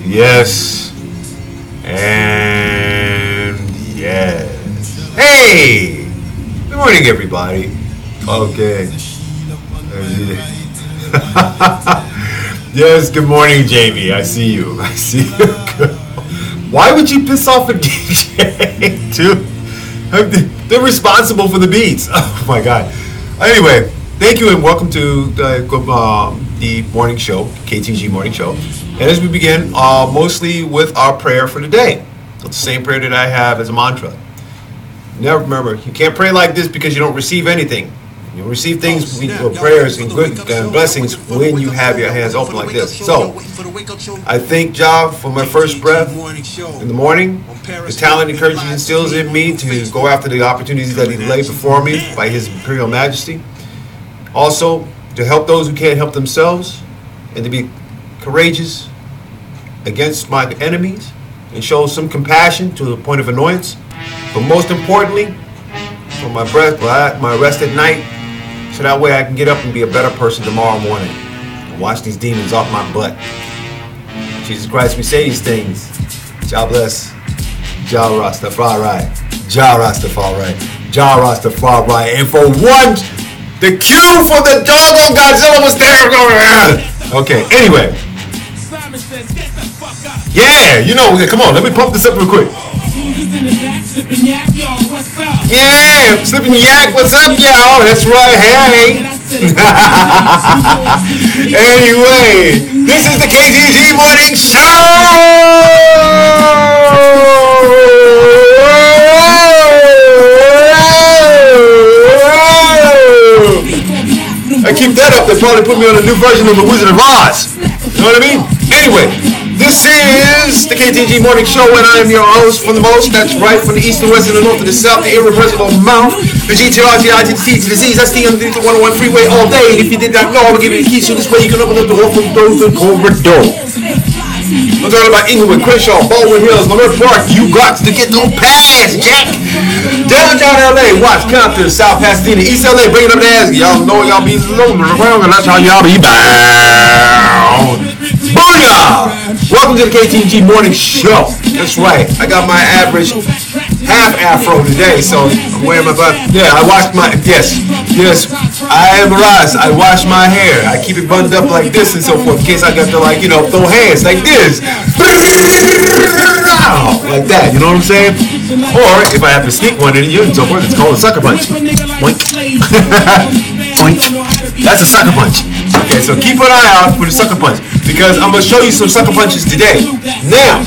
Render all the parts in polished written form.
Yes. And yes. Hey! Good morning, everybody. Okay. Yes, good morning, Jamie. I see you. I see you. Why would you piss off a DJ, too? They're responsible for the beats. Oh, my God. Anyway, thank you and welcome to the morning show, KTG morning show. And as we begin, mostly with our prayer for the day. It's the same prayer that I have as a mantra. Never remember, you can't pray like this because you don't receive anything. You receive things, prayers and good blessings when you have your hands open like this. So, I thank Jah for my first breath in the morning, the talent and courage He instills in me to go after the opportunities that He laid before me by His Imperial Majesty. Also, to help those who can't help themselves and to be courageous against my enemies and show some compassion to the point of annoyance. But most importantly, for my rest at night, so that way I can get up and be a better person tomorrow morning and wash these demons off my butt. Jesus Christ, we say these things. Jah bless. Jah Rastafari. Jah Rastafari. Jah Rastafari. And for once, the cue for the doggone Godzilla was there. Okay, anyway. Yeah, you know, come on, let me pump this up real quick. Yeah, slipping yak, what's up, y'all? That's right, hey. Anyway, this is the KTG Morning Show. I keep that up, they'll probably put me on a new version of The Wizard of Oz. You know what I mean? Anyway, this is the KTG Morning Show, and I am your host from the most. That's right, from the east to west and the north to the south, the irreversible mouth, the GTR, to the T to the C's. That's the 101 freeway all day. And if you did not know, I'm going to give you the keys, so this way you can open up the door from the corridor. I'm talking about Inglewood, Crenshaw, Baldwin Hills, Leimert Park. You got to get no pass, Jack. Downtown LA, Watts, Compton, South Pasadena, East LA, bring it up to Asgard. Y'all know y'all be loading around, and that's how y'all be bound. Booyah! Welcome to the KTG Morning Show. That's right. I got my average half afro today, so I'm wearing my butt. Yeah, I washed my, yes, I am Raz. I wash my hair. I keep it buttoned up like this and so forth in case I got to, like, you know, throw hands like this. Like that, you know what I'm saying? Or if I have to sneak one in you and so forth, it's called a sucker punch. Boink. Boink. That's a sucker punch. Okay, so keep an eye out for the sucker punch because I'm going to show you some sucker punches today. Now,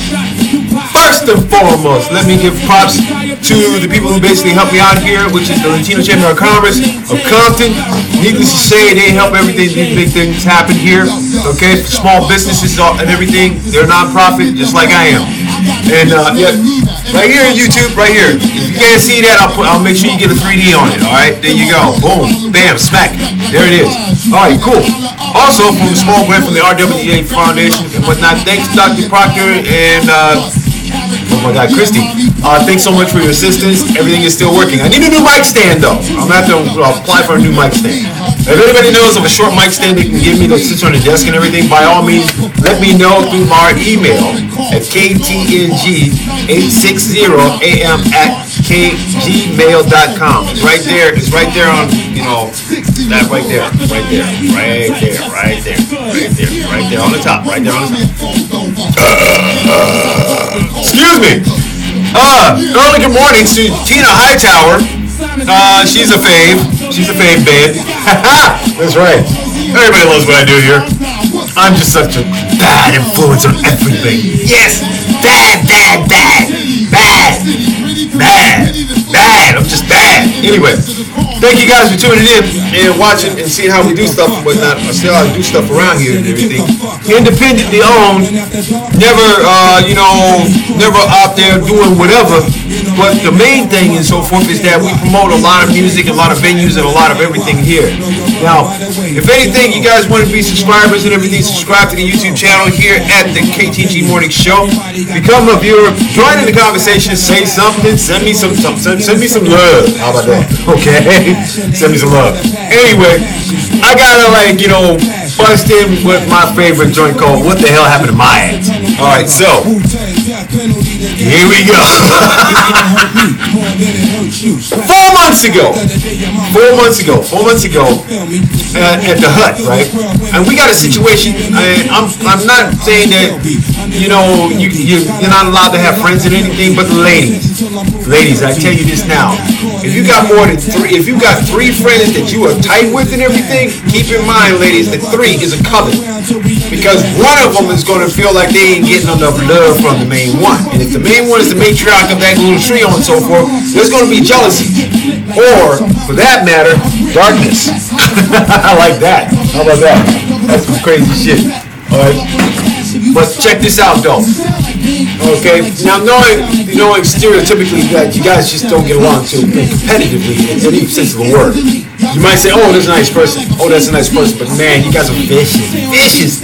first and foremost, let me give props to the people who basically helped me out here, which is the Latino Chamber of Commerce of Compton. Needless to say, they help everything, these big things happen here. Okay, small businesses and everything, they're non-profit just like I am. And yeah, right here on YouTube, right here. If you can't see that, I'll make sure you get a 3D on it. All right, there you go. Boom, bam, smack. There it is. All right, cool. Also, from a small grant from the RWA Foundation and whatnot, thanks Dr. Proctor and oh my God, Christy. Thanks so much for your assistance. Everything is still working. I need a new mic stand though. I'm gonna have to apply for a new mic stand. If anybody knows of a short mic stand they can give me that sits on the desk and everything, by all means, let me know through our email at ktng860am@kgmail.com. It's right there. It's right there on, you know, that right there on the top. Right there on the top. Excuse me. Early good morning to Tina Hightower. She's a fave. She's a fave, babe. That's right. Everybody loves what I do here. I'm just such a bad influence on everything. Yes! Bad. I'm just bad. Anyway, thank you guys for tuning in and watching and seeing how we do stuff and whatnot. I see how we do stuff around here and everything. Independently owned, never out there doing whatever. But the main thing and so forth is that we promote a lot of music, a lot of venues, and a lot of everything here. Now, if anything, you guys want to be subscribers and everything, subscribe to the YouTube channel here at the KTG Morning Show. Become a viewer, join in the conversation, say something, send me some love. How about that? Okay? Send me some love. Anyway, I gotta bust in with my favorite joint called What the Hell Happened to My Ass? All right, so here we go. 4 months ago, at the hut, right? And we got a situation. I'm not saying that you're not allowed to have friends and anything, but ladies, I tell you this now. If you got three friends that you are tight with and everything, keep in mind, ladies, that 3 is a coven. Because one of them is going to feel like they ain't getting enough love from the main one. And if the main one is the matriarch of that little trio and so forth, there's going to be jealousy. Or, for that matter, darkness. I like that. How about that? That's some crazy shit. Alright? But check this out, though. Okay? Now, knowing stereotypically that you guys just don't get along too competitively in any sense of the word. You might say, oh, that's a nice person. Oh, that's a nice person. But man, you guys are vicious.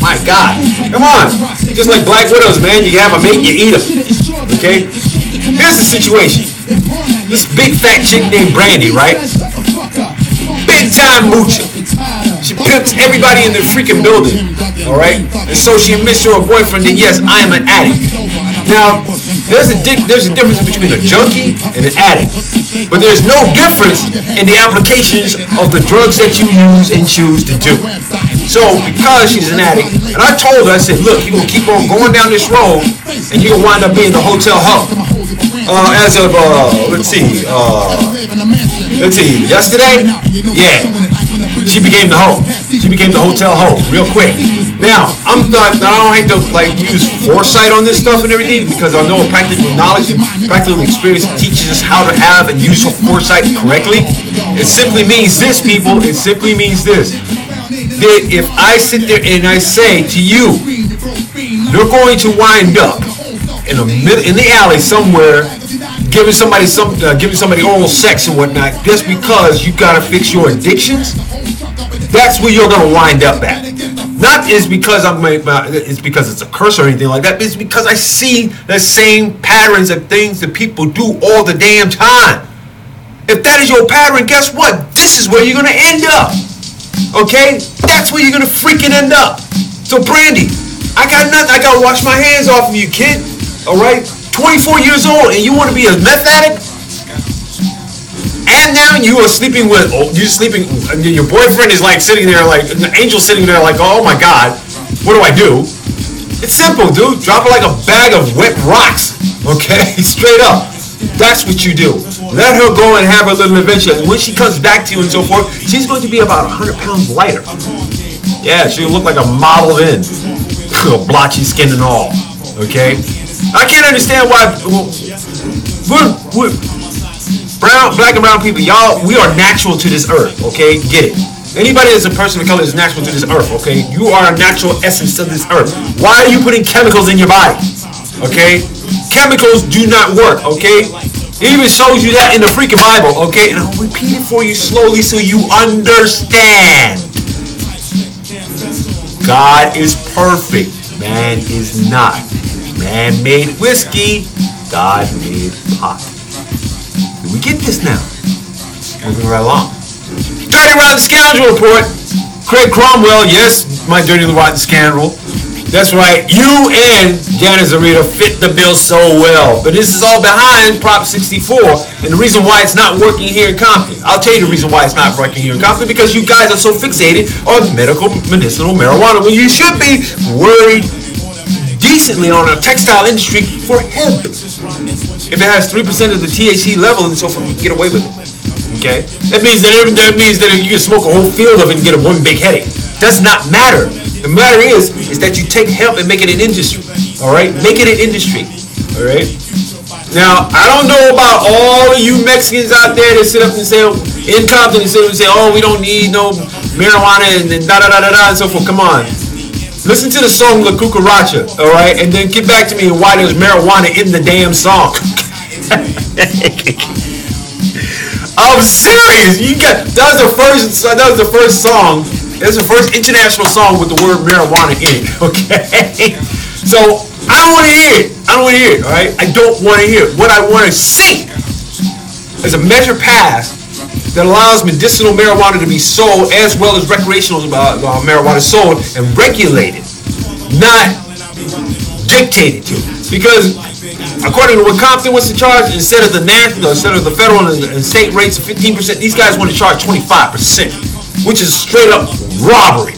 My God. Come on. Just like black widows, man. You have a mate, you eat them. Okay? Here's the situation. This big fat chick named Brandy, right? Big time moocher. She pimps everybody in the freaking building. Alright? And so she admits to her boyfriend that, yes, I am an addict. Now, there's a difference between a junkie and an addict. But there's no difference in the applications of the drugs that you use and choose to do. So, because she's an addict, and I told her, I said, look, you're going to keep on going down this road, and you're going to wind up being the hotel hoe. As of, let's see, yesterday? Yeah. She became the hoe. She became the hotel hoe real quick. Now, I don't hate to use foresight on this stuff and everything, because I know practical knowledge and practical experience teaches us how to have and use foresight correctly. It simply means this, people. It simply means this. That if I sit there and I say to you, you're going to wind up in the alley somewhere, giving somebody oral sex and whatnot, just because you gotta fix your addictions, that's where you're gonna wind up at. Not is because it's because it's a curse or anything like that. It's because I see the same patterns of things that people do all the damn time. If that is your pattern, guess what? This is where you're gonna end up. Okay? That's where you're gonna freaking end up. So Brandy, I got nothing. I gotta wash my hands off of you, kid. All right? 24 years old, and you want to be a meth addict? And now you are sleeping with, your boyfriend is sitting there an angel sitting there oh my God, what do I do? It's simple, dude. Drop her like a bag of wet rocks, okay? Straight up. That's what you do. Let her go and have her little adventure. And when she comes back to you and so forth, she's going to be about 100 pounds lighter. Yeah, she'll look like a model then. Blotchy skin and all, okay? I can't understand why black and brown people, y'all, we are natural to this earth, okay? Get it. Anybody that's a person of color is natural to this earth, okay? You are a natural essence of this earth. Why are you putting chemicals in your body? Okay? Chemicals do not work, okay? It even shows you that in the freaking Bible, okay? And I'll repeat it for you slowly so you understand. God is perfect. Man is not. Man made whiskey. God made pot. Do we get this now? Moving right along. Dirty Rotten Scoundrel Report. Craig Cromwell, yes, my Dirty Rotten Scoundrel. That's right, you and Janice Zarita fit the bill so well. But this is all behind Prop 64, and the reason why it's not working here in Compton. I'll tell you the reason why it's not working here in Compton, because you guys are so fixated on medicinal marijuana, when you should be worried decently on a textile industry for hemp. If it has 3% of the THC level and so forth, you can get away with it. Okay? That means that you can smoke a whole field of it and get one big headache. Does not matter. The matter is that you take hemp and make it an industry. Alright? Make it an industry. Alright? Now, I don't know about all of you Mexicans out there that sit up and say, in Compton, and say, oh, we don't need no marijuana and da-da-da-da-da and so forth. Come on. Listen to the song La Cucaracha, alright? And then get back to me why there's marijuana in the damn song. I'm serious. That was the first song. That's the first international song with the word marijuana in it, okay? So, I don't want to hear it. Alright? I don't want to hear it. What I want to see is a measure passed that allows medicinal marijuana to be sold as well as recreational marijuana sold and regulated. Not dictated to. Because according to what Compton wants to charge, instead of the national, instead of the federal and state rates of 15%, these guys want to charge 25%, which is straight up robbery.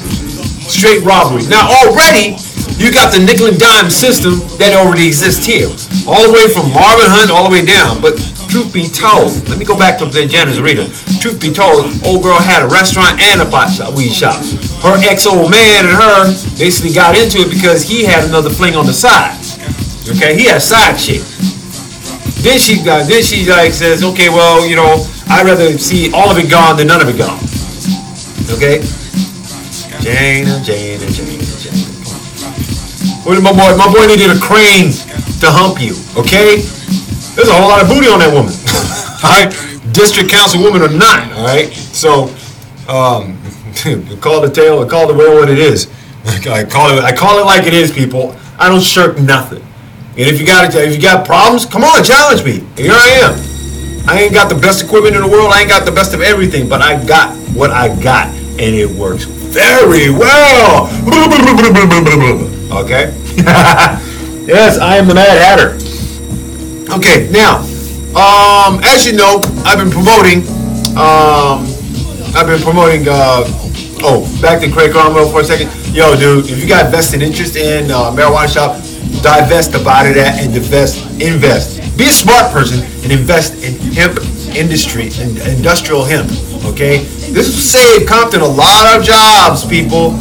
Straight robbery. Now already, you got the nickel and dime system that already exists here. All the way from Marvin Hunt all the way down. But truth be told, let me go back to the Janice Arena. Truth be told, old girl had a restaurant and a weed shop. Her ex-old man and her basically got into it because he had another fling on the side. Okay, he had a side chick. Then she like says, okay, well, you know, I'd rather see all of it gone than none of it gone. Okay? Jana. Where's my boy? My boy needed a crane to hump you, okay? There's a whole lot of booty on that woman. Alright? District council woman or not, alright? So, call the tale, call the whale what it is. I call it like it is, people. I don't shirk nothing. And if you got problems, come on, challenge me. Here I am. I ain't got the best equipment in the world. I ain't got the best of everything, but I got what I got, and it works very well. Okay. Yes, I am the Mad Hatter. Okay, now, as you know, I've been promoting. Back to Craig Carmel for a second. Yo, dude, if you got vested interest in marijuana shop, divest about it and invest. Be a smart person and invest in hemp industry and industrial hemp. Okay, this will save Compton a lot of jobs, people.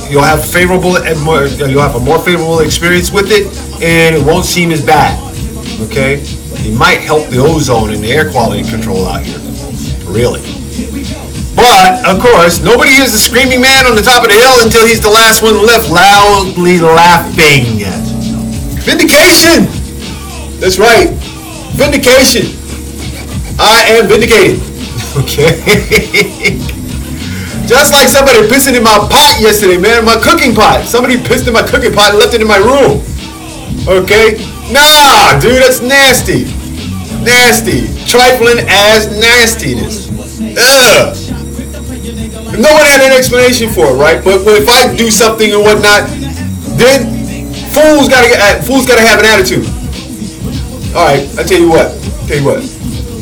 You'll have a more favorable experience with it, and it won't seem as bad. Okay, it might help the ozone and the air quality control out here. Really. But, of course, nobody hears the screaming man on the top of the hill until he's the last one left loudly laughing. Vindication! That's right. Vindication. I am vindicated. Okay? Just like somebody pissing in my pot yesterday, man, my cooking pot. Somebody pissed in my cooking pot and left it in my room. Okay? Nah, dude, that's nasty. Nasty. Trifling as nastiness. Ugh. No one had an explanation for it, right? But if I do something and whatnot, then fools gotta have an attitude. All right, I tell you what.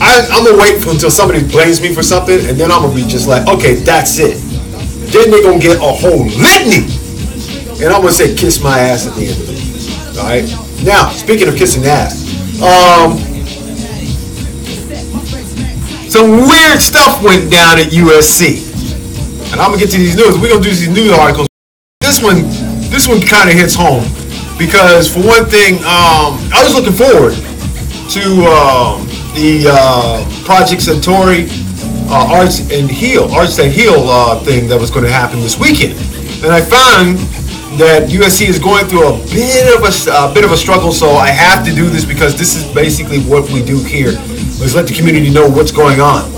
I'm gonna wait until somebody blames me for something, and then I'm gonna be just like, okay, that's it. Then they're gonna get a whole litany, and I'm gonna say, kiss my ass at the end of it. All right. Now, speaking of kissing ass, some weird stuff went down at USC. And I'm gonna get to these news. We're gonna do these news articles. This one kind of hits home because, for one thing, I was looking forward to the Project Centauri Arts that Heal thing that was going to happen this weekend, and I found that USC is going through a bit of a struggle. So I have to do this because this is basically what we do here. Let's let the community know what's going on.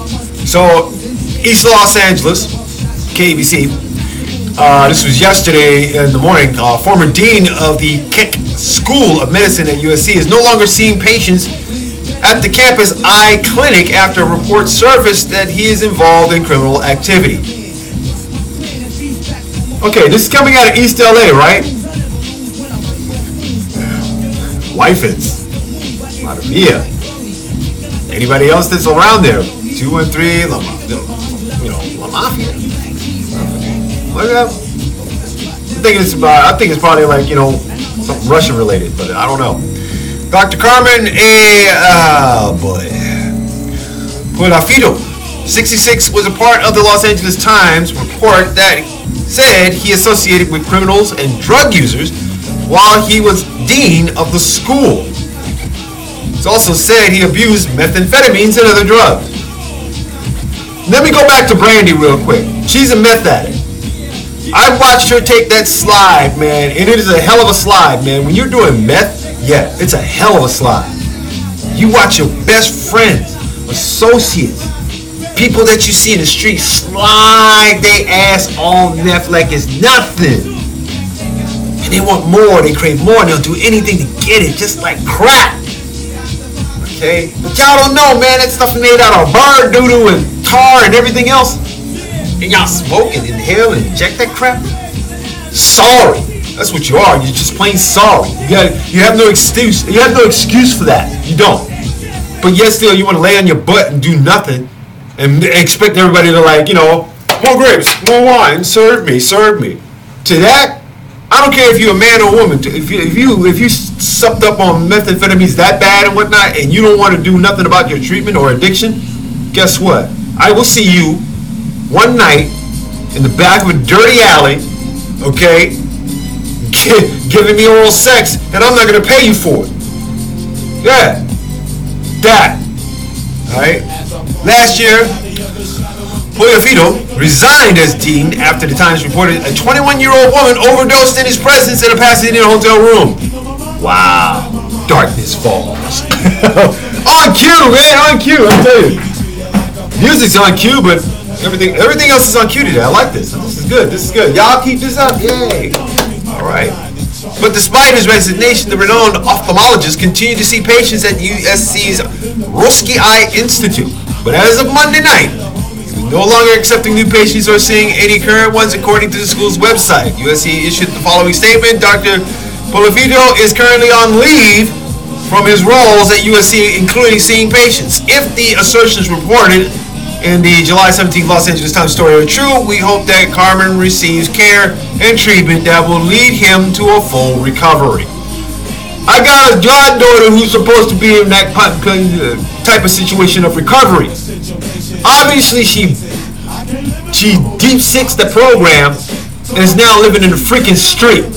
So, East Los Angeles. KBC. This was yesterday in the morning. Former dean of the Keck School of Medicine at USC is no longer seeing patients at the campus eye clinic after a report surfaced that he is involved in criminal activity. Okay, this is coming out of East LA, right? Wifins. Madre mia. Anybody else that's around there? 213, La Mafia. I think it's probably like, something Russian related, but I don't know. Dr. Carmen Puerafito, 66, was a part of the Los Angeles Times report that said he associated with criminals and drug users while he was dean of the school. It's also said he abused methamphetamines and other drugs. Let me go back to Brandy real quick. She's a meth addict. I watched her take that slide, man, and it is a hell of a slide, man. When you're doing meth, yeah, it's a hell of a slide. You watch your best friends, associates, people that you see in the street slide they ass on meth like it's nothing. And they want more, they crave more, and they'll do anything to get it, just like crack. Okay? But y'all don't know, man, that stuff made out of bird doo-doo and tar and everything else. And y'all smoke and inhale and inject that crap? Sorry. That's what you are. You're just plain sorry. You have no excuse. You have no excuse for that. You don't. But yet still, you want to lay on your butt and do nothing and expect everybody to, like, you know, more grapes, more wine, serve me. To that, I don't care if you're a man or a woman. If you supped up on methamphetamines that bad and whatnot, and you don't want to do nothing about your treatment or addiction, guess what? I will see you one night in the back of a dirty alley, okay, giving me oral sex, and I'm not going to pay you for it. Yeah. That. Alright? Last year, Polifito resigned as dean after the Times reported a 21-year-old woman overdosed in his presence in a Pasadena hotel room. Wow. Darkness falls. On cue, man. On cue. I'm telling you. Music's on cue, but everything else is on cue today. I like this. This is good. Y'all keep this up. Yay. Alright. But despite his resignation, the renowned ophthalmologist continued to see patients at USC's Roski Eye Institute. But as of Monday night, he was no longer accepting new patients or seeing any current ones, according to the school's website. USC issued the following statement: Dr. Polifito is currently on leave from his roles at USC, including seeing patients. If the assertions reported in the July 17th Los Angeles Times story are true, we hope that Carmen receives care and treatment that will lead him to a full recovery. I got a goddaughter who's supposed to be in that type of situation of recovery. Obviously, she deep sixed the program and is now living in the freaking street.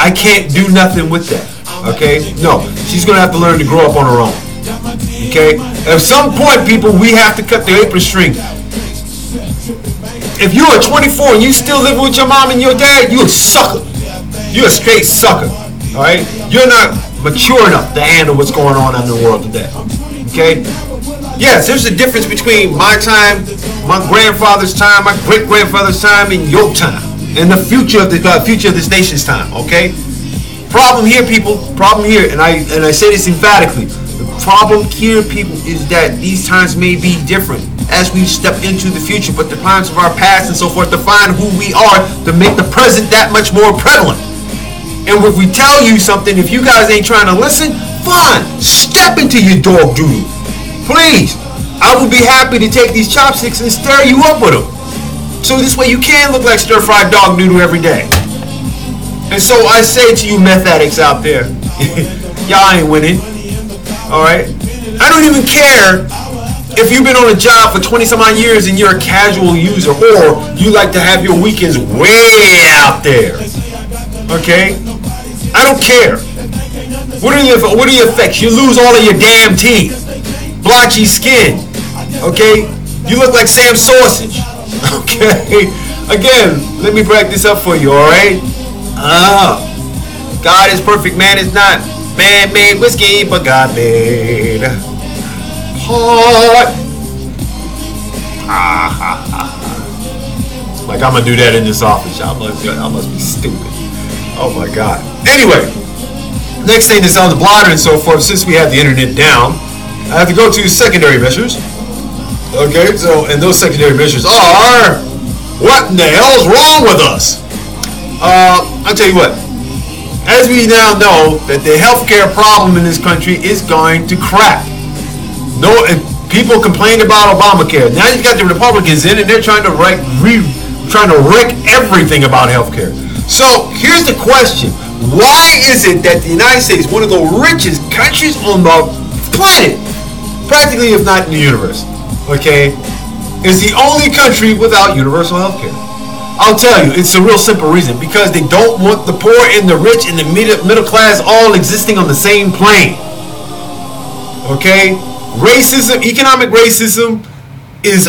I can't do nothing with that. Okay? No, she's gonna have to learn to grow up on her own. Okay? At some point, people, we have to cut the apron string. If you are 24 and you still living with your mom and your dad, you're a sucker. You're a straight sucker. Alright? You're not mature enough to handle what's going on in the world today. Okay? Yes, there's a difference between my time, my grandfather's time, my great-grandfather's time, and your time. And the future of this nation's time. Okay? Problem here, people. Problem here, and I say this emphatically. The problem here, people, is that these times may be different as we step into the future, but the times of our past and so forth define who we are to make the present that much more prevalent. And if we tell you something, if you guys ain't trying to listen, fine, step into your dog doodle. Please, I will be happy to take these chopsticks and stir you up with them. So this way you can look like stir-fried dog noodle every day. And so I say to you meth addicts out there, y'all ain't winning. Alright? I don't even care if you've been on a job for 20 some odd years and you're a casual user, or you like to have your weekends way out there. Okay? I don't care. What are the effects? You lose all of your damn teeth. Blotchy skin. Okay? You look like Sam Sausage. Okay? Again, let me break this up for you, alright? God is perfect, man is not. Man made whiskey, but God made heart. Like I'm gonna do that in this office. I must be stupid. Oh my God. Anyway, next thing that sounds blotter and so forth, since we have the internet down, I have to go to secondary measures. Okay, so, and those secondary measures are, what in the hell's wrong with us? I'll tell you what. As we now know that the healthcare problem in this country is going to crack. No, people complained about Obamacare. Now you've got the Republicans in, and they're trying to wreck everything about healthcare. So here's the question: why is it that the United States, one of the richest countries on the planet, practically if not in the universe, okay, is the only country without universal healthcare? I'll tell you, it's a real simple reason. Because they don't want the poor and the rich and the middle class all existing on the same plane. Okay? Racism, economic racism is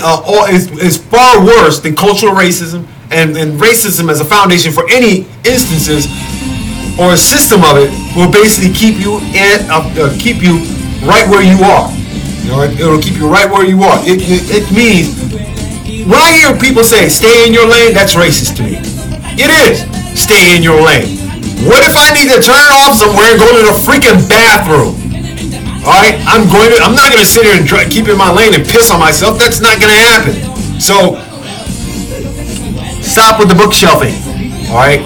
far worse than cultural racism. And racism as a foundation for any instances or a system of it will basically keep you right where you are. You know, it'll keep you right where you are. It means, when I hear people say, stay in your lane, that's racist to me. It is. Stay in your lane. What if I need to turn off somewhere and go to the freaking bathroom? Alright? I'm not going to sit here and keep in my lane and piss on myself. That's not going to happen. So, stop with the bookshelving. All right?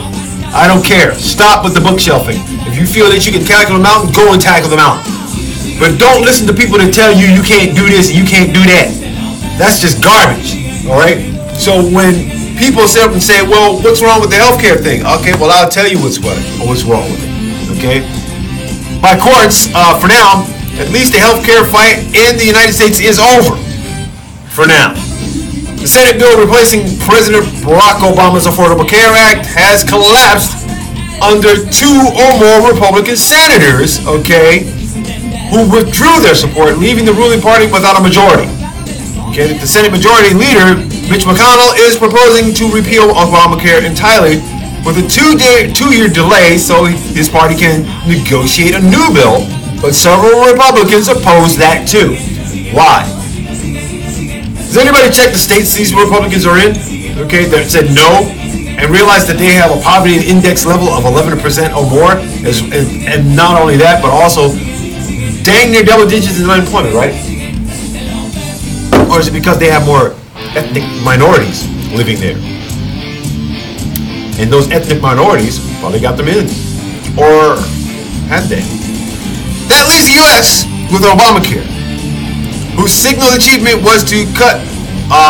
I don't care. Stop with the bookshelfing. If you feel that you can tackle the mountain, go and tackle the mountain. But don't listen to people that tell you you can't do this and you can't do that. That's just garbage. All right? So when people sit up and say, well, what's wrong with the healthcare thing? Okay, well, I'll tell you what's wrong with it. Okay? By courts, for now, at least the healthcare fight in the United States is over. For now. The Senate bill replacing President Barack Obama's Affordable Care Act has collapsed under 2 or more Republican senators, okay, who withdrew their support, leaving the ruling party without a majority. Okay, the Senate Majority Leader, Mitch McConnell, is proposing to repeal Obamacare entirely with a 2-year delay so his party can negotiate a new bill, but several Republicans oppose that too. Why? Does anybody check the states these Republicans are in? Okay, that said no, and realize that they have a poverty index level of 11% or more, and not only that, but also dang near double digits in unemployment, right? Or is it because they have more ethnic minorities living there? And those ethnic minorities probably got them in, or had they? That leaves the U.S. with Obamacare, whose signal achievement was to cut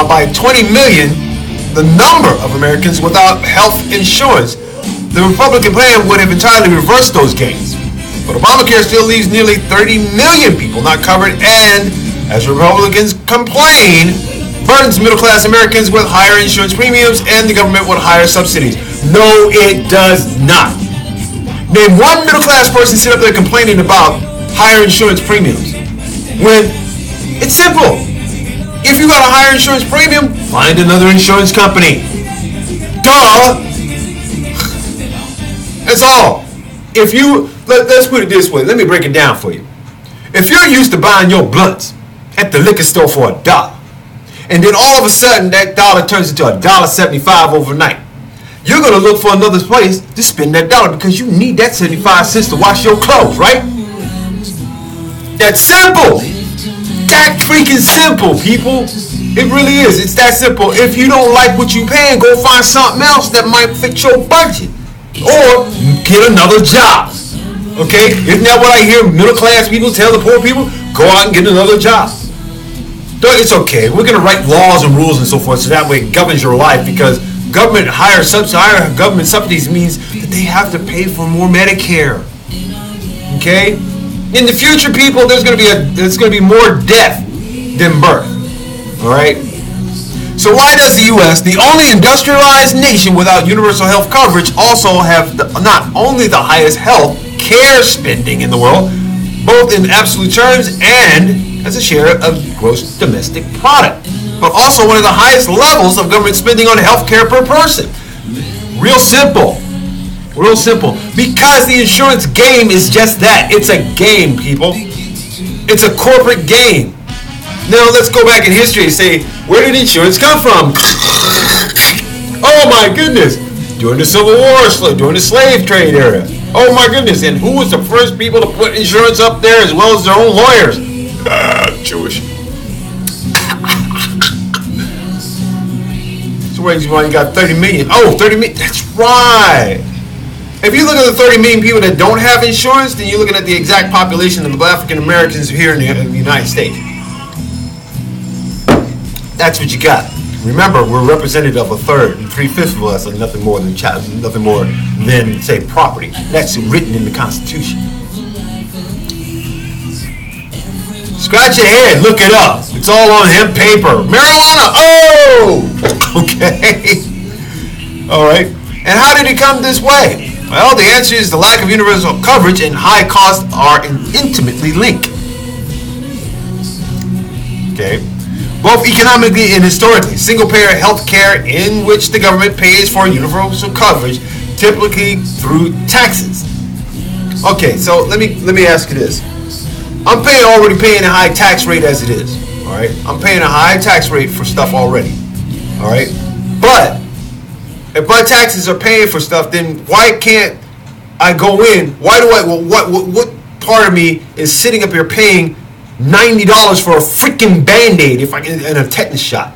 by 20 million the number of Americans without health insurance. The Republican plan would have entirely reversed those gains. But Obamacare still leaves nearly 30 million people not covered and, as Republicans complain, burdens middle-class Americans with higher insurance premiums and the government with higher subsidies. No, it does not. Name one middle-class person sitting up there complaining about higher insurance premiums. When it's simple. If you got a higher insurance premium, find another insurance company. Duh. That's all. If you, let's put it this way. Let me break it down for you. If you're used to buying your blunts at the liquor store for $1, and then all of a sudden that dollar turns into $1.75 overnight, you're going to look for another place to spend that dollar because you need that 75 cents to wash your clothes, right? That's simple. That freaking simple, people. It really is. It's that simple. If you don't like what you're paying, go find something else that might fit your budget. Or get another job. Okay? Isn't that what I hear middle class people tell the poor people? Go out and get another job. It's okay. We're going to write laws and rules and so forth so that way it governs your life, because higher government subsidies means that they have to pay for more Medicare. Okay? In the future, people, there's going to be more death than birth. All right? So why does the U.S., the only industrialized nation without universal health coverage, also have not only the highest health care spending in the world, both in absolute terms and as a share of gross domestic product, but also one of the highest levels of government spending on health care per person? Real simple. Real simple. Because the insurance game is just that. It's a game, people. It's a corporate game. Now let's go back in history and say, where did insurance come from? Oh my goodness. During the Civil War, during the slave trade era. Oh my goodness. And who was the first people to put insurance up there as well as their own lawyers? Jewish. So where you got 30 million? Oh, 30 million. That's right. If you look at the 30 million people that don't have insurance, then you're looking at the exact population of African Americans here in the United States. That's what you got. Remember, we're representative of a third, and 3/5 of us are nothing more than say property. That's written in the Constitution. Scratch your head, look it up. It's all on hemp paper. Marijuana. Oh, okay. All right. And how did it come this way? Well, the answer is the lack of universal coverage and high costs are intimately linked. Okay. Both economically and historically, single-payer health care in which the government pays for universal coverage, typically through taxes. Okay, so let me ask you this. I'm already paying a high tax rate as it is. All right, I'm paying a high tax rate for stuff already. All right, but if my taxes are paying for stuff, then why can't I go in? Why do I? Well, what part of me is sitting up here paying $90 for a freaking Band-Aid if I get in a tetanus shot?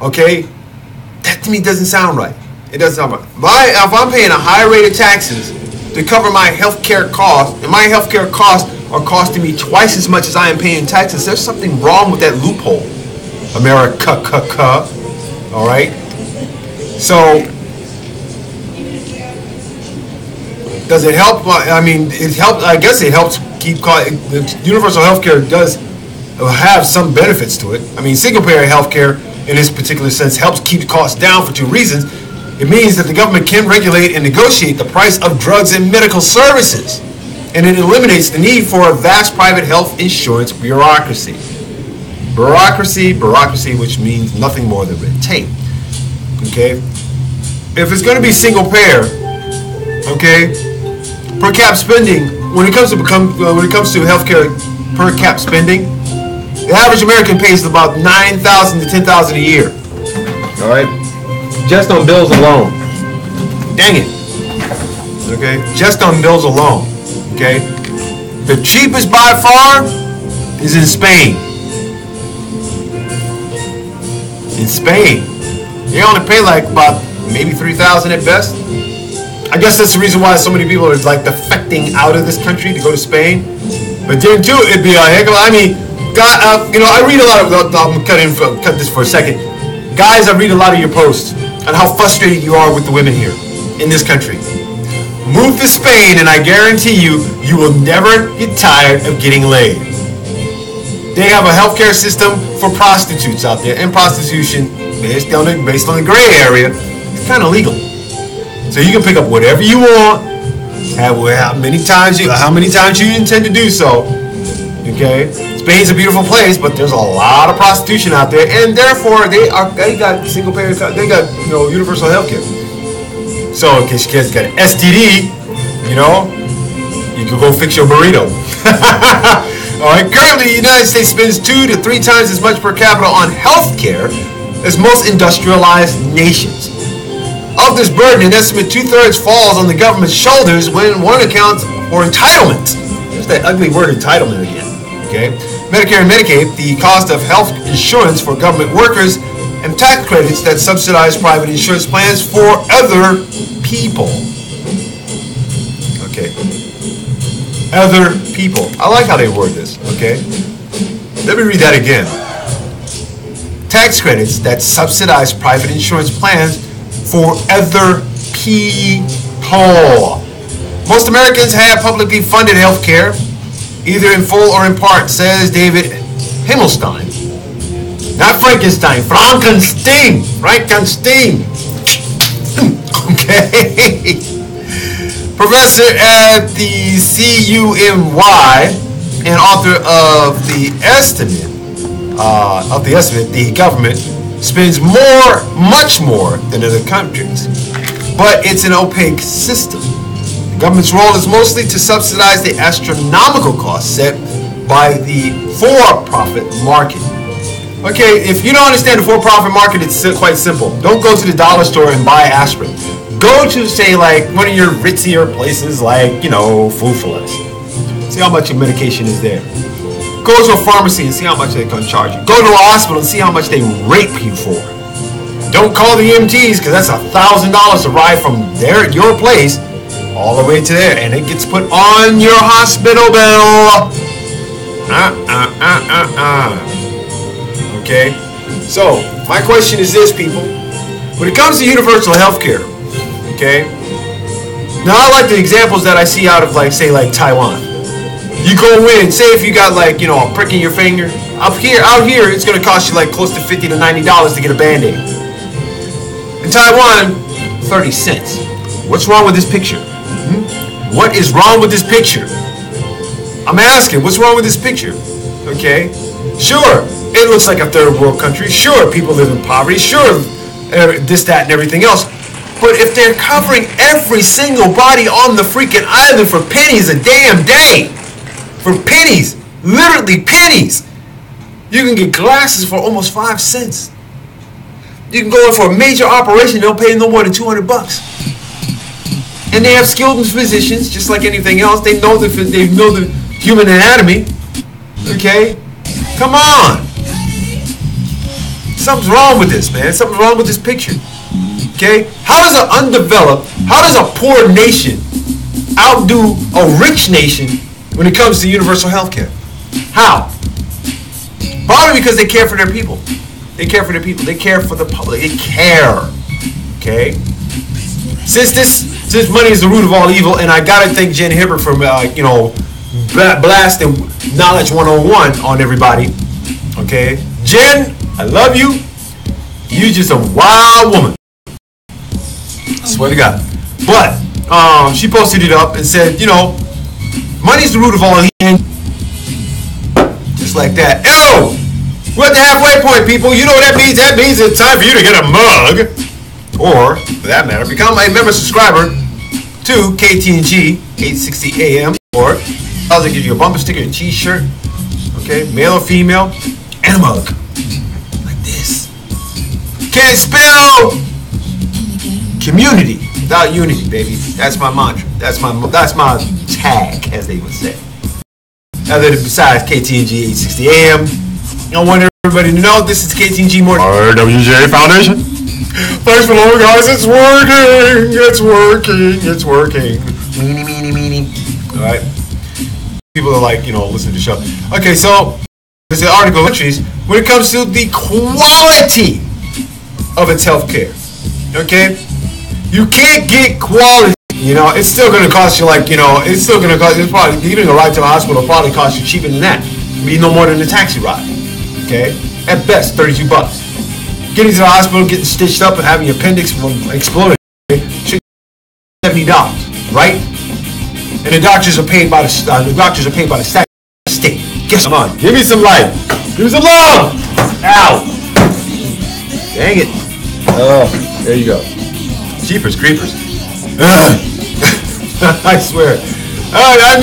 Okay, that to me doesn't sound right. It doesn't help. If I'm paying a high rate of taxes to cover my healthcare costs, and my healthcare costs are costing me twice as much as I am paying taxes, there's something wrong with that loophole, America. All right. So, does it help? I mean, it helps. I guess it helps keep universal healthcare does have some benefits to it. I mean, single payer healthcare in this particular sense helps keep costs down for two reasons. It means that the government can regulate and negotiate the price of drugs and medical services, and it eliminates the need for a vast private health insurance bureaucracy. Bureaucracy, which means nothing more than red tape. Okay, if it's going to be single payer, okay, per cap spending when it comes to healthcare per cap spending, the average American pays about $9,000 to $10,000 a year. All right, just on bills alone. Dang it. Okay, just on bills alone. Okay, the cheapest by far is in Spain. In Spain, they only pay like about maybe $3,000 at best. I guess that's the reason why so many people are like defecting out of this country to go to Spain. But then too, it'd be a heck of. I mean, I read a lot of. I'm cut this for a second, guys. I read a lot of your posts on how frustrated you are with the women here in this country. Move to Spain, and I guarantee you, you will never get tired of getting laid. They have a healthcare system for prostitutes out there, and prostitution, based on the gray area, is kind of legal. So you can pick up whatever you want, how many times you intend to do so. Okay, Spain's a beautiful place, but there's a lot of prostitution out there, and therefore they got single payer, they got universal health care. So in case your kids got an STD, you can go fix your burrito. All right. Currently, the United States spends 2 to 3 times as much per capita on health care as most industrialized nations. Of this burden, an estimate 2/3 falls on the government's shoulders when one accounts for entitlement. There's that ugly word entitlement again. Okay, Medicare and Medicaid, the cost of health insurance for government workers, and tax credits that subsidize private insurance plans for other people. Okay, other people. I like how they word this. Okay, let me read that again. Tax credits that subsidize private insurance plans for other people. Most Americans have publicly funded health care, either in full or in part, says David Himmelstein. Not Frankenstein, Frankenstein. Okay. Professor at the CUMY and author of the estimate, the government spends much more than other countries, but it's an opaque system. The government's role is mostly to subsidize the astronomical costs set by the for-profit market. Okay, if you don't understand the for-profit market, it's quite simple. Don't go to the dollar store and buy aspirin. Go to, say, like one of your ritzier places, like, Food for Less. See how much your medication is there. Go to a pharmacy and see how much they're going to charge you. Go to a hospital and see how much they rape you for. Don't call the EMTs, because that's $1,000 to ride from your place all the way to there, and it gets put on your hospital bill. Okay? So, my question is this, people. When it comes to universal health care, okay? Now, I like the examples that I see out of, like Taiwan. You go in, say if you got a prick in your finger, out here, it's going to cost you close to $50 to $90 to get a Band-Aid. In Taiwan, 30 cents. What's wrong with this picture? What is wrong with this picture? I'm asking, what's wrong with this picture? Okay? Sure, it looks like a third world country. Sure, people live in poverty. Sure, this, that, and everything else. But if they're covering every single body on the freaking island for pennies a damn day, for pennies, literally pennies, you can get glasses for almost 5 cents. You can go in for a major operation, they'll pay no more than $200. And they have skilled physicians, just like anything else. They know the human anatomy. Okay? Come on. Something's wrong with this, man. Something's wrong with this picture. Okay? How does a poor nation outdo a rich nation when it comes to universal health care? How? Probably because they care for their people. They care for their people. They care for the public. They care. Okay? Since money is the root of all evil, and I gotta thank Jen Hibbert for blasting Knowledge 101 on everybody. Okay? Jen, I love you. You just a wild woman. I swear to God. But she posted it up and said, money's the root of all evil. Just like that. Ew! We're at the halfway point, people. You know what that means? That means it's time for you to get a mug. Or, for that matter, become a member subscriber to Ktng 860 AM. Or, I'll give you a bumper sticker, a t-shirt. Okay, male or female. And a mug. Like this. Can't spell community without unity, baby. That's my mantra. That's my tag, as they would say. Other than besides Ktng 860 AM, I want everybody to know this is Ktng Morning RWJ Foundation. Thanks for long, guys. It's working. It's working. It's working. Meanie. All right. People are like, listen to the show. Okay, so there's an article entries when it comes to the quality of its health care. Okay, you can't get quality. It's still going to cost you it's still going to cost. It's probably even a ride to the hospital will probably cost you cheaper than that. Be no more than a taxi ride. Okay, at best $32. Getting to the hospital, getting stitched up, and having your appendix exploded, should $70, right? And the doctors are paid by the state. Guess come on, give me some light. Give me some love. Ow! Dang it! Oh, there you go. Jeepers creepers. I swear. I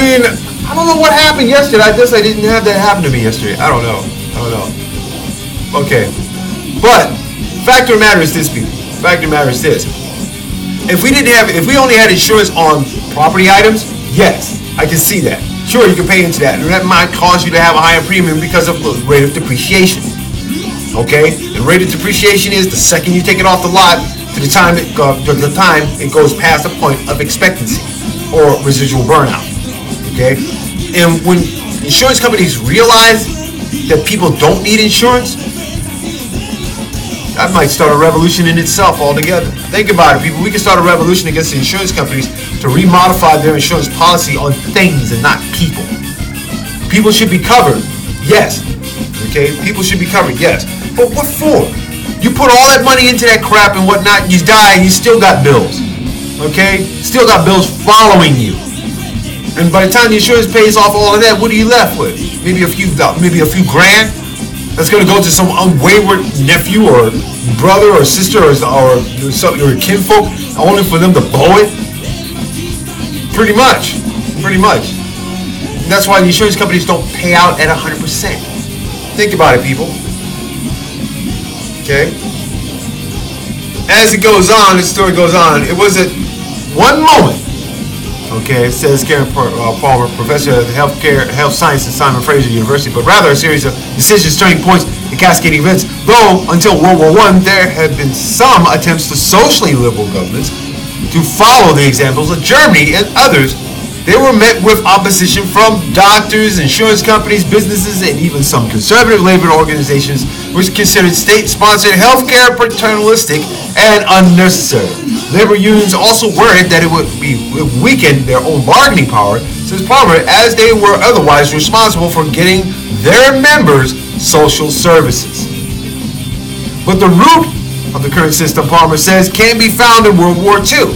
don't know what happened yesterday. I guess I didn't have that happen to me yesterday. I don't know. Okay. But, fact of the matter is this, people. Fact of the matter is this. If we only had insurance on property items, yes, I can see that. Sure, you can pay into that. And that might cause you to have a higher premium because of the rate of depreciation. Okay? The rate of depreciation is the second you take it off the lot to the time it goes past the point of expectancy or residual burnout. Okay? And when insurance companies realize that people don't need insurance, that might start a revolution in itself altogether. Think about it, people. We can start a revolution against the insurance companies to remodify their insurance policy on things and not people. People should be covered, yes. Okay, people should be covered, yes. But what for? You put all that money into that crap and whatnot, you die and you still got bills. Okay? Still got bills following you. And by the time the insurance pays off all of that, what are you left with? Maybe a few grand? That's going to go to some wayward nephew or brother or sister or kinfolk only for them to blow it? Pretty much. And that's why the insurance companies don't pay out at 100%. Think about it, people. Okay? As it goes on, the story goes on, it was at one moment, okay, it says Karen Palmer, professor of health science at Simon Fraser University, but rather a series of decisions, turning points, and cascading events. Though, until World War I, there had been some attempts to socially liberal governments to follow the examples of Germany and others. They were met with opposition from doctors, insurance companies, businesses, and even some conservative labor organizations, which considered state-sponsored healthcare paternalistic and unnecessary. Labor unions also worried that it would weaken their own bargaining power, says Palmer, as they were otherwise responsible for getting their members social services. But the root of the current system, Palmer says, can be found in World War II.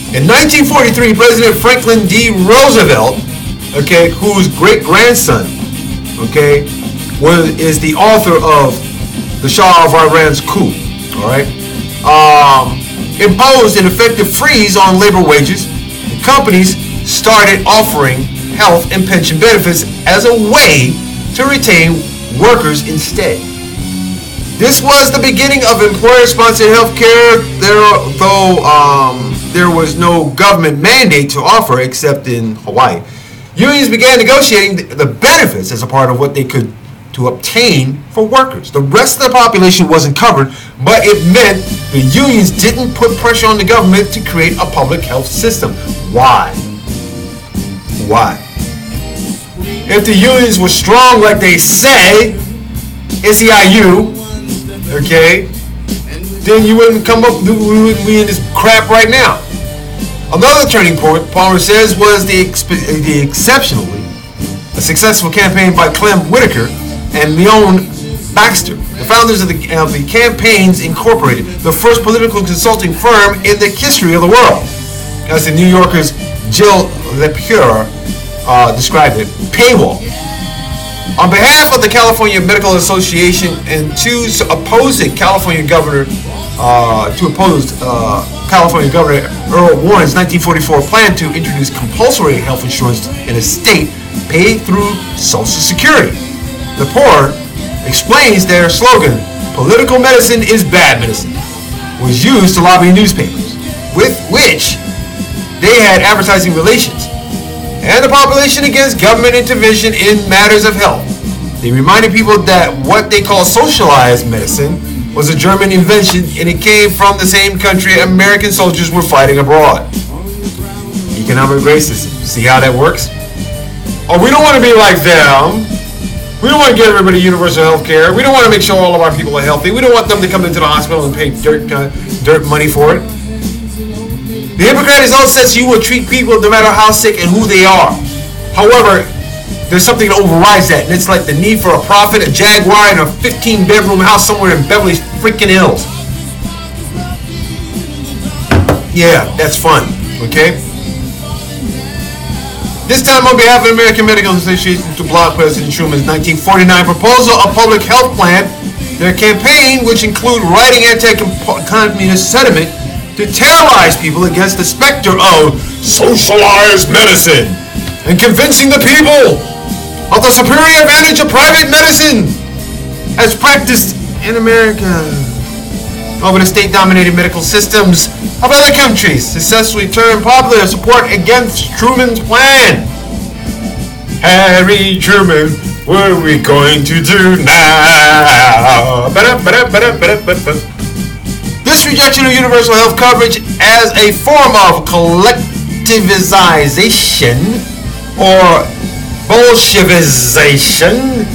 In 1943, President Franklin D. Roosevelt, okay, whose great-grandson, okay, is the author of the Shah of Iran's coup, all right, imposed an effective freeze on labor wages. And companies started offering health and pension benefits as a way to retain workers instead. This was the beginning of employer-sponsored health care, though there was no government mandate to offer except in Hawaii. Unions began negotiating the benefits as a part of what they could to obtain for workers. The rest of the population wasn't covered, but it meant the unions didn't put pressure on the government to create a public health system. Why? Why? If the unions were strong like they say, SEIU, okay, then you wouldn't come up, we wouldn't be in this crap right now. Another turning point, Palmer says, was the exceptionally successful campaign by Clem Whitaker and Leon Baxter, the founders of the Campaigns Incorporated, the first political consulting firm in the history of the world. As the New Yorker's Jill Lepure described it, paywall. On behalf of the California Medical Association and to oppose California Governor Earl Warren's 1944 plan to introduce compulsory health insurance in a state paid through Social Security. The poor explains their slogan, "Political medicine is bad medicine," was used to lobby newspapers, with which they had advertising relations, and the population against government intervention in matters of health. They reminded people that what they call socialized medicine was a German invention, and it came from the same country American soldiers were fighting abroad. Economic racism. See how that works? Oh, we don't want to be like them. We don't want to give everybody universal health care. We don't want to make sure all of our people are healthy. We don't want them to come into the hospital and pay dirt money for it. The Hippocratic Oath says you will treat people no matter how sick and who they are. However, there's something that overrides that, and it's like the need for a prophet, a jaguar, and a 15-bedroom house somewhere in Beverly freaking Hills. Yeah, that's fun, okay? This time on behalf of the American Medical Association to block President Truman's 1949 proposal of public health plan, their campaign, which include writing anti-communist sentiment to terrorize people against the specter of socialized medicine and convincing the people of the superior advantage of private medicine as practiced in America over the state-dominated medical systems of other countries, successfully turned popular support against Truman's plan. Harry Truman, what are we going to do now? This rejection of universal health coverage as a form of collectivization or Bolshevization,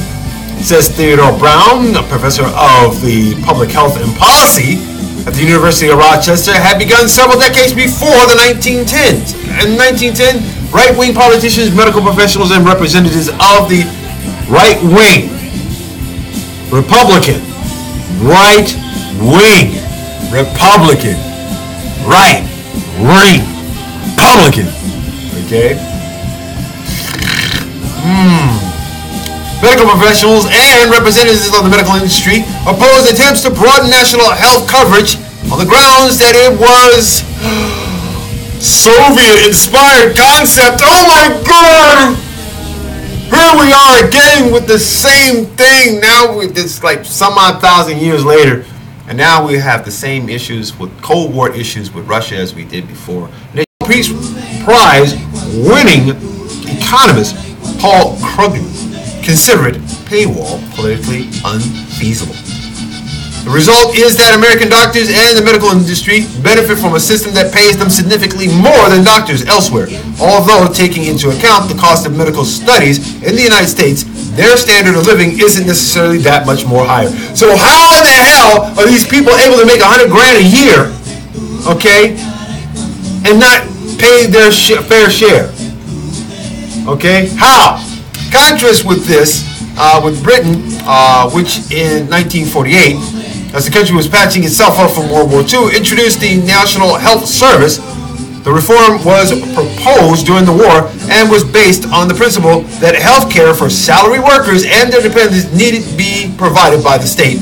says Theodore Brown, a professor of the public health and policy at the University of Rochester, had begun several decades before the 1910s. In 1910, right-wing politicians, medical professionals, and representatives of the right-wing, Republican, right-wing, Republican, right-wing, Republican, okay? Medical professionals and representatives of the medical industry opposed attempts to broaden national health coverage on the grounds that it was Soviet-inspired concept. Oh my God! Here we are again with the same thing. Now it's like some odd thousand years later, and now we have the same issues with Cold War issues with Russia as we did before. The Peace Prize winning economist Paul Krugman considered paywall politically unfeasible. The result is that American doctors and the medical industry benefit from a system that pays them significantly more than doctors elsewhere. Although taking into account the cost of medical studies in the United States, their standard of living isn't necessarily that much more higher. So how in the hell are these people able to make $100 grand a year, okay, and not pay their fair share? Okay, how? Contrast with this, with Britain, which in 1948, as the country was patching itself up from World War II, introduced the National Health Service. The reform was proposed during the war and was based on the principle that health care for salary workers and their dependents needed to be provided by the state,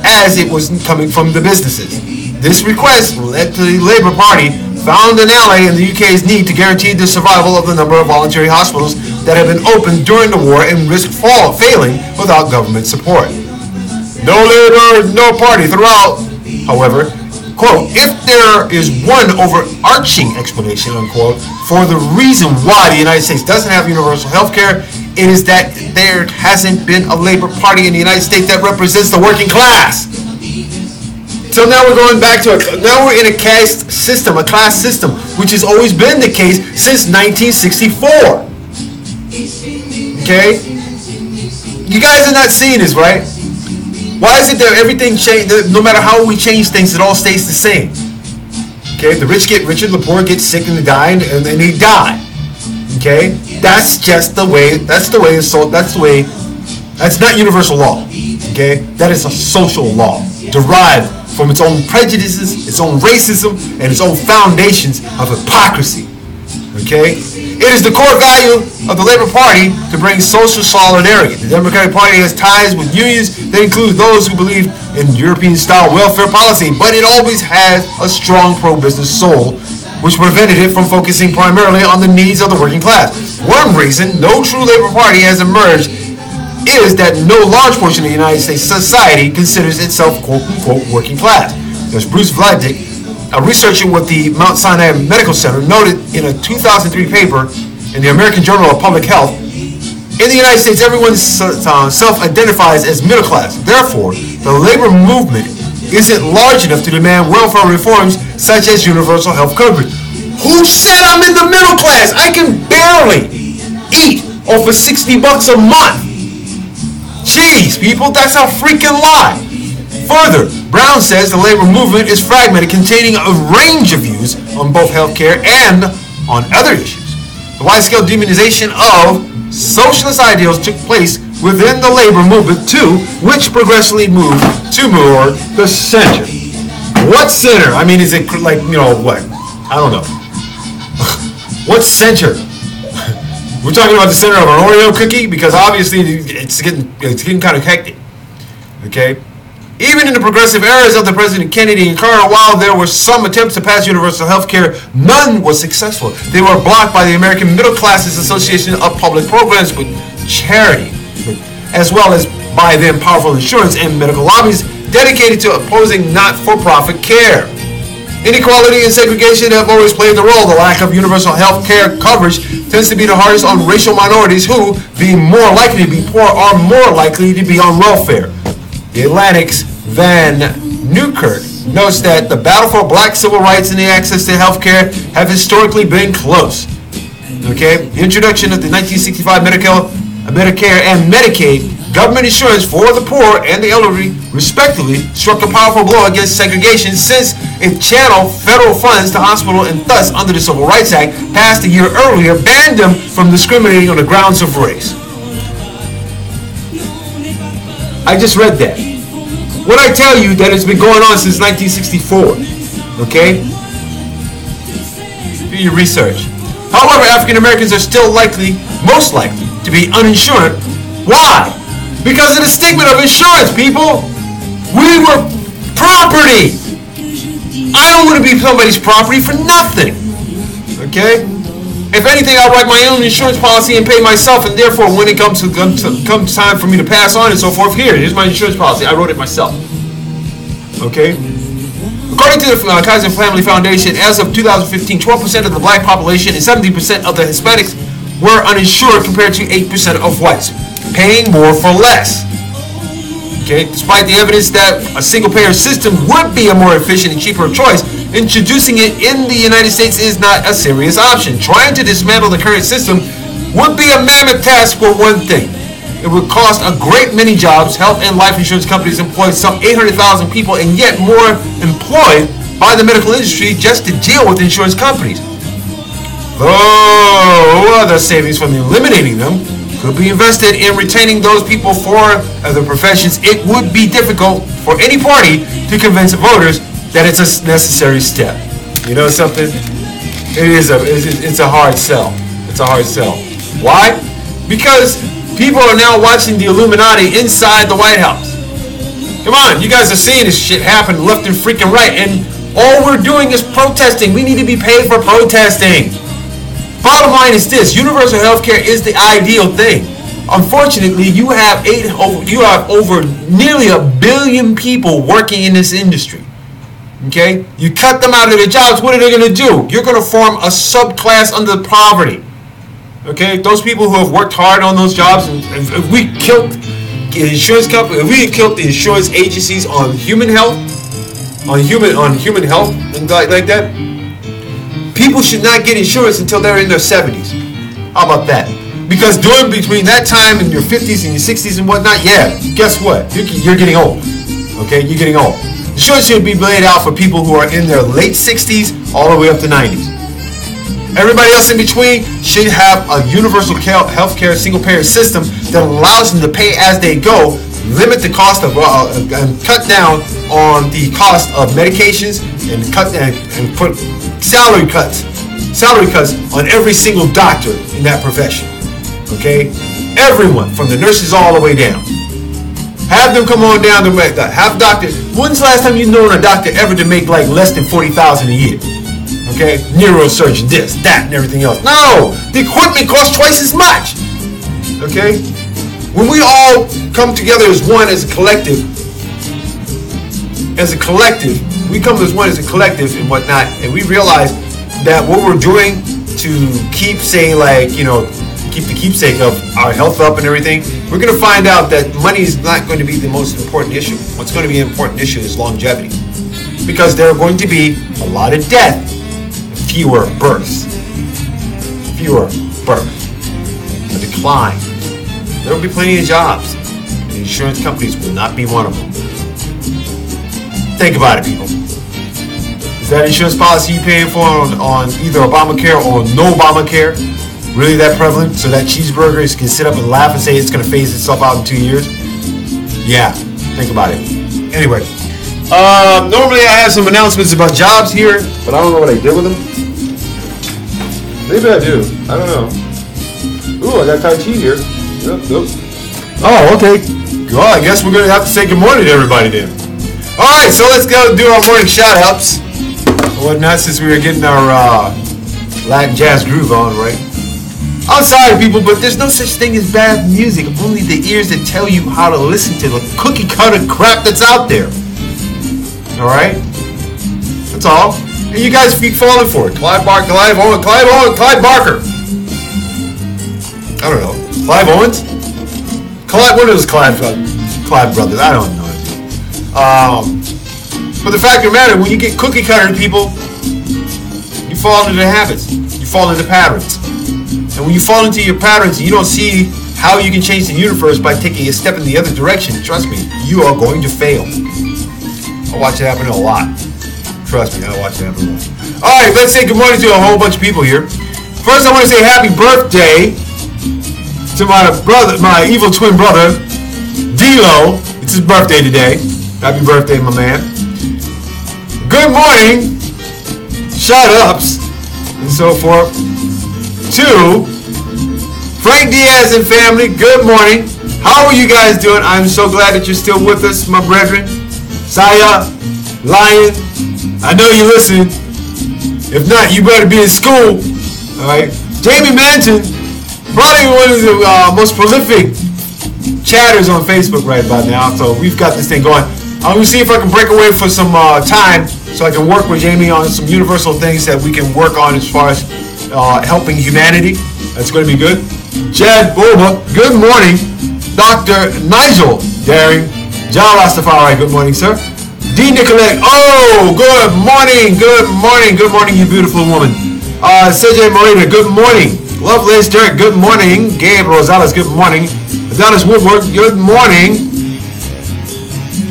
as it was coming from the businesses. This request led to the Labour Party found an ally in the UK's need to guarantee the survival of the number of voluntary hospitals that had been opened during the war and risked failing without government support. No Labour, no party throughout, however, quote, if there is one overarching explanation, unquote, for the reason why the United States doesn't have universal health care, is that there hasn't been a labor party in the United States that represents the working class. So now we're going back to now we're in a caste system, a class system, which has always been the case since 1964. Okay? You guys are not seeing this, right? Why is it that everything change? No matter how we change things, it all stays the same. Okay? The rich get richer, the poor get sick and they die, and they die. Okay? That's just the way. That's the way. That's not universal law. Okay? That is a social law derived from its own prejudices, its own racism, and its own foundations of hypocrisy. Okay? It is the core value of the Labor Party to bring social solidarity. The Democratic Party has ties with unions that include those who believe in European-style welfare policy, but it always has a strong pro-business soul, which prevented it from focusing primarily on the needs of the working class. One reason no true Labor Party has emerged is that no large portion of the United States society considers itself quote-unquote working class. There's Bruce Vladeck, a researcher with the Mount Sinai Medical Center, noted in a 2003 paper in the American Journal of Public Health, in the United States, everyone self-identifies as middle class. Therefore, the labor movement isn't large enough to demand welfare reforms such as universal health coverage. Who said I'm in the middle class? I can barely eat off of $60 a month. Jeez, people, that's a freaking lie. Further, Brown says the labor movement is fragmented, containing a range of views on both healthcare and on other issues. The wide-scale demonization of socialist ideals took place within the labor movement too, which progressively moved to more the center. What center? I mean, is it like, you know, what? I don't know. What center? We're talking about the center of an Oreo cookie, because obviously it's getting kind of hectic. Okay? Even in the progressive eras of the President Kennedy and Carter, while there were some attempts to pass universal health care, none was successful. They were blocked by the American Middle Classes Association of Public Programs with Charity, as well as by then powerful insurance and medical lobbies dedicated to opposing not-for-profit care. Inequality and segregation have always played the role. The lack of universal health care coverage tends to be the hardest on racial minorities who, being more likely to be poor, are more likely to be on welfare. The Atlantic's Van Newkirk notes that the battle for black civil rights and the access to health care have historically been close. Okay? The introduction of the 1965 Medicare and Medicaid government insurance for the poor and the elderly, respectively, struck a powerful blow against segregation, since it channeled federal funds to hospitals and thus, under the Civil Rights Act, passed a year earlier, banned them from discriminating on the grounds of race. I just read that. What I tell you, that it's been going on since 1964. Okay? Do your research. However, African Americans are still most likely, to be uninsured. Why? Because of the stigma of insurance, people. We were property. I don't want to be somebody's property for nothing. Okay? If anything, I'll write my own insurance policy and pay myself, and therefore, when it comes time for me to pass on and so forth, here's my insurance policy. I wrote it myself. Okay? According to the Kaiser Family Foundation, as of 2015, 12% of the black population and 70% of the Hispanics were uninsured, compared to 8% of whites, paying more for less. Okay? Despite the evidence that a single-payer system would be a more efficient and cheaper choice, introducing it in the United States is not a serious option. Trying to dismantle the current system would be a mammoth task for one thing. It would cost a great many jobs. Health and life insurance companies employ some 800,000 people, and yet more employed by the medical industry just to deal with insurance companies. Though other savings from eliminating them could be invested in retaining those people for other professions, it would be difficult for any party to convince voters that it's a necessary step. You know something? It's a hard sell. It's a hard sell. Why? Because people are now watching the Illuminati inside the White House. Come on, you guys are seeing this shit happen left and freaking right, and all we're doing is protesting. We need to be paid for protesting. Bottom line is this: universal health care is the ideal thing. Unfortunately, you have over nearly 1 billion people working in this industry. Okay? You cut them out of their jobs, what are they going to do? You're going to form a subclass under poverty. Okay, those people who have worked hard on those jobs, and if we killed the insurance company, if we killed the insurance agencies on human health, on human health and like that, people should not get insurance until they're in their 70s. How about that? Because between that time and your 50s and your 60s and whatnot, yeah, guess what? You're getting old. Okay, you're getting old. Insurance should be laid out for people who are in their late 60s all the way up to 90s. Everybody else in between should have a universal healthcare single-payer system that allows them to pay as they go, limit the cost of and cut down on the cost of medications, and put salary cuts on every single doctor in that profession. Okay, everyone from the nurses all the way down. Have them come on down to have doctors. When's the last time you've known a doctor ever to make like less than $40,000 a year? Okay, neurosurgeon, this, that, and everything else. No, the equipment costs twice as much. Okay, when we all come together as one, as a collective, we come as one as a collective and whatnot, and we realize that what we're doing to keep saying, like, you know, keep the keepsake of our health up and everything, we're going to find out that money is not going to be the most important issue. What's going to be an important issue is longevity, because there are going to be a lot of death, fewer births, a decline. There will be plenty of jobs. The insurance companies will not be one of them. Think about it, people. Is that insurance policy you're paying for on either Obamacare or no Obamacare really that prevalent, so that cheeseburgers can sit up and laugh and say it's going to phase itself out in 2 years? Yeah, think about it. Anyway, normally I have some announcements about jobs here, but I don't know what I did with them. Maybe I do. I don't know. Ooh, I got Tai Chi here. Yep. Oh, okay. Well, I guess we're going to have to say good morning to everybody then. Alright, so let's go do our morning shout-outs. Whatnot, since we were getting our Latin jazz groove on, right? I'm sorry, people, but there's no such thing as bad music. Only the ears that tell you how to listen to the cookie-cutter crap that's out there. Alright? That's all. And you guys keep falling for it. Clive Barker. I don't know. Clive Owens? What are those Clive brothers? I don't know. But the fact of the matter, when you get cookie cutter people, you fall into the habits. You fall into patterns. And when you fall into your patterns, you don't see how you can change the universe by taking a step in the other direction. Trust me, you are going to fail. I watch it happen a lot. Trust me, I watch it happen a lot. Alright, let's say good morning to a whole bunch of people here. First, I want to say happy birthday to my brother, my evil twin brother, D-Lo. It's his birthday today. Happy birthday, my man. Good morning, shut-ups, and so forth, to Frank Diaz and family. Good morning. How are you guys doing? I'm so glad that you're still with us, my brethren. Saya, Lion, I know you listen. If not, you better be in school. Alright. Jamie Manton, probably one of the most prolific chatters on Facebook right about now. So we've got this thing going. I'm going to see if I can break away for some time so I can work with Jamie on some universal things that we can work on as far as helping humanity. That's going to be good. Chad Boba, good morning. Dr. Nigel Daring, John Rastafari, good morning, sir. D. Nicolette, oh, good morning, you beautiful woman. CJ Morena, good morning. Lovelace Derek, good morning. Gabe Rosales, good morning. Adonis Woodward, good morning.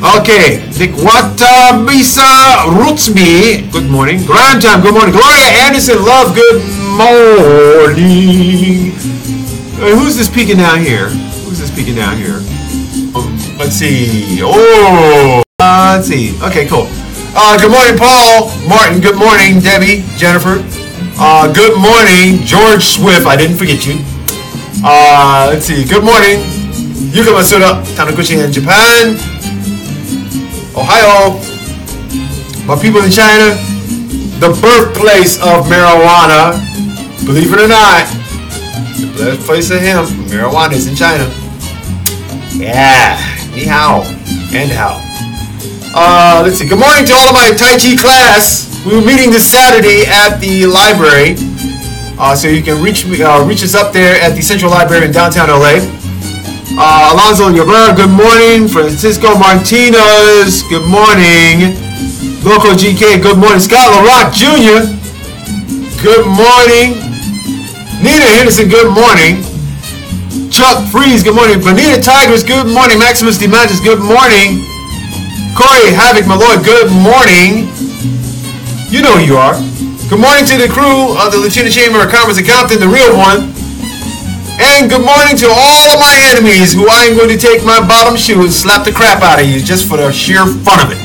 Okay, Nikwata Bisa Rootsby, good morning. Grime Time, good morning. Gloria Anderson, love, good morning. Who's this peeking down here? Let's see. Let's see. Okay, cool. Good morning, Paul. Martin, good morning. Debbie, Jennifer. Good morning, George Swift. I didn't forget you. Let's see. Good morning. Yuka Masuda, Tanaguchi in Japan. Ohio. My people in China. The birthplace of marijuana. Believe it or not. The birthplace of him. Marijuana is in China. Yeah. Ni hao. And how. Let's see. Good morning to all of my Tai Chi class. We were meeting this Saturday at the library. So you can reach us up there at the Central Library in downtown LA. Alonzo Yabra, good morning. Francisco Martinez, good morning. Loco GK, good morning. Scott LaRock Jr., good morning. Nina Henderson, good morning. Chuck Freeze, good morning. Bonita Tigers, good morning. Maximus DeMantis, good morning. Corey Havoc Malloy, good morning. You know who you are. Good morning to the crew of the Latina Chamber of Commerce in Compton, the real one. And good morning to all of my enemies who I am going to take my bottom shoe and slap the crap out of you just for the sheer fun of it.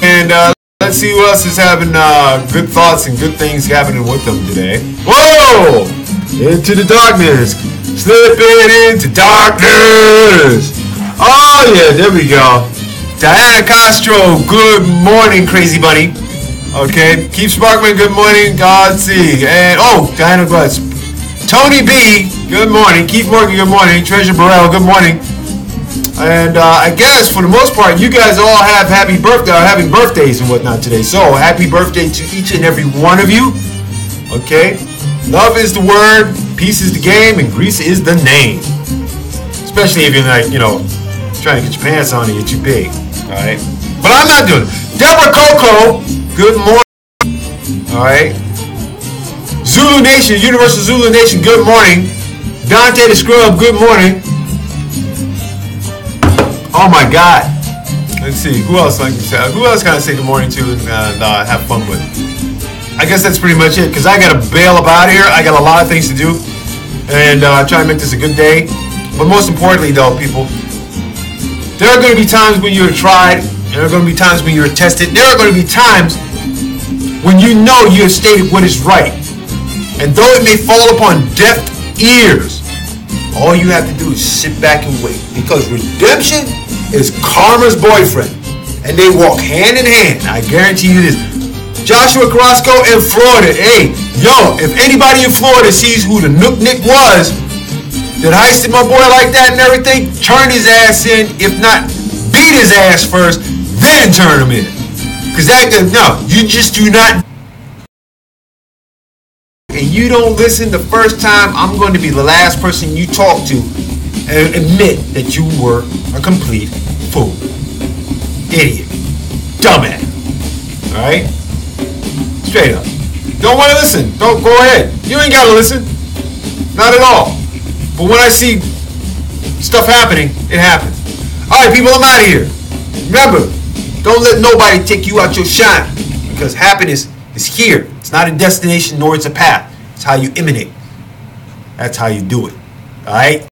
And let's see who else is having good thoughts and good things happening with them today. Whoa! Into the darkness. Slipping into darkness. Oh, yeah, there we go. Diana Castro, good morning, crazy bunny. Okay, Keith Sparkman, good morning. God see. And, oh, Diana Glutz. Tony B, good morning. Keith Morgan, good morning. Treasure Burrell, good morning. And I guess for the most part, you guys all have having birthdays and whatnot today. So happy birthday to each and every one of you. Okay, love is the word, peace is the game, and grease is the name. Especially if you're like, trying to get your pants on and you're too big. All right, but I'm not doing it. Deborah Coco, good morning. All right. Zulu Nation, Universal Zulu Nation, good morning. Dante the Scrub, good morning. Oh my God. Let's see, who else can I say good morning to and have fun with? I guess that's pretty much it, because I got to bail up out of here. I got a lot of things to do, and try to make this a good day. But most importantly, though, people, there are going to be times when you're tried, and there are going to be times when you're tested. There are going to be times when you know you have stated what is right. And though it may fall upon deaf ears, all you have to do is sit back and wait. Because redemption is karma's boyfriend. And they walk hand in hand. I guarantee you this. Joshua Carrasco in Florida. Hey, yo, if anybody in Florida sees who the Nook Nick was that heisted my boy like that and everything, turn his ass in. If not, beat his ass first, then turn him in. Because you just do not. And you don't listen the first time, I'm going to be the last person you talk to and admit that you were a complete fool. Idiot. Dumbass. Alright? Straight up. Don't want to listen. Don't go ahead. You ain't got to listen. Not at all. But when I see stuff happening, it happens. Alright, people, I'm out of here. Remember, don't let nobody take you out your shine. Because happiness is here. It's not a destination nor it's a path. It's how you emanate. That's how you do it. All right?